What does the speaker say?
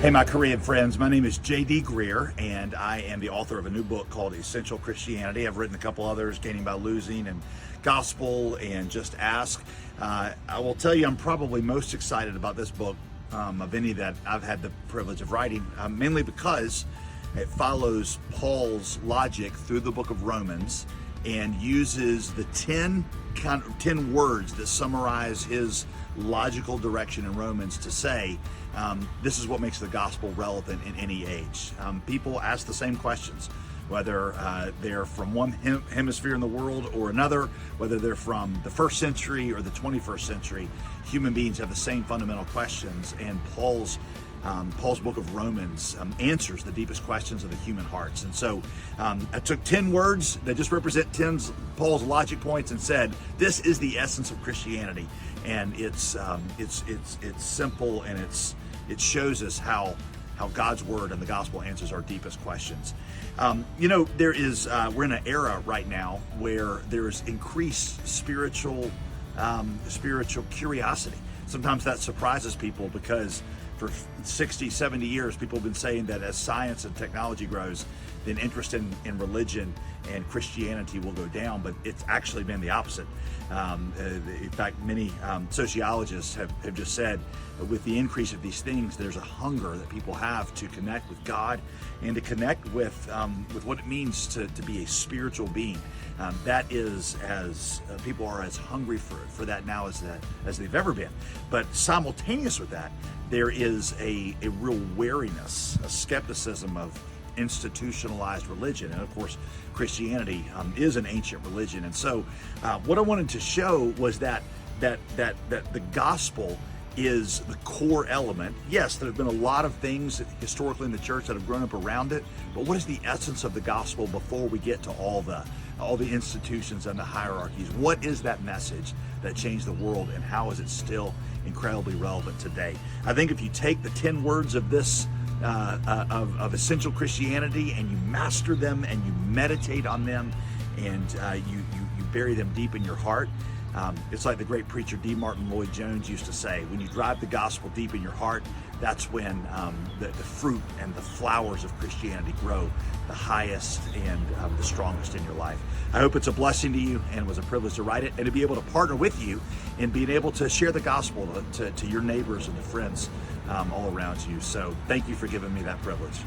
Hey, my Korean friends, my name is J.D. Greer, and I am the author of a new book called Essential Christianity. I've written a couple others, Gaining by Losing and Gospel and Just Ask. I will tell you I'm probably most excited about this book of any that I've had the privilege of writing, mainly because it follows Paul's logic through the book of Romans and uses the 10 words that summarize his logical direction in Romans to say, this is what makes the gospel relevant in any age. People ask the same questions, whether they're from one hemisphere in the world or another, whether they're from the first century or the 21st century. Human beings have the same fundamental questions, and Paul's book of Romans answers the deepest questions of the human hearts. And so I took 10 words that just represent Paul's logic points and said, this is the essence of Christianity. And it's simple, and it shows us how God's word and the gospel answers our deepest questions. We're in an era right now where there's increased spiritual curiosity. Sometimes that surprises people because for 60, 70 years, people have been saying that as science and technology grows, then interest in religion and Christianity will go down, but it's actually been the opposite. In fact, many sociologists have just said with the increase of these things, there's a hunger that people have to connect with God and to connect with what it means to be a spiritual being. That is, as people are as hungry for that now as they've ever been. But simultaneous with that, there is a real wariness, a skepticism of institutionalized religion. And of course, Christianity is an ancient religion. And so what I wanted to show was that the gospel is the core element. Yes, there have been a lot of things historically in the church that have grown up around it, but what is the essence of the gospel before we get to all the institutions and the hierarchies? What is that message that changed the world, and how is it still incredibly relevant today? I think if you take the 10 words of this of essential Christianity and you master them and you meditate on them and you bury them deep in your heart, it's like the great preacher D. Martin Lloyd-Jones used to say, when you drive the gospel deep in your heart, that's when the fruit and the flowers of Christianity grow the highest and the strongest in your life. I hope it's a blessing to you, and it was a privilege to write it and to be able to partner with you in being able to share the gospel to your neighbors and the friends all around you. So thank you for giving me that privilege.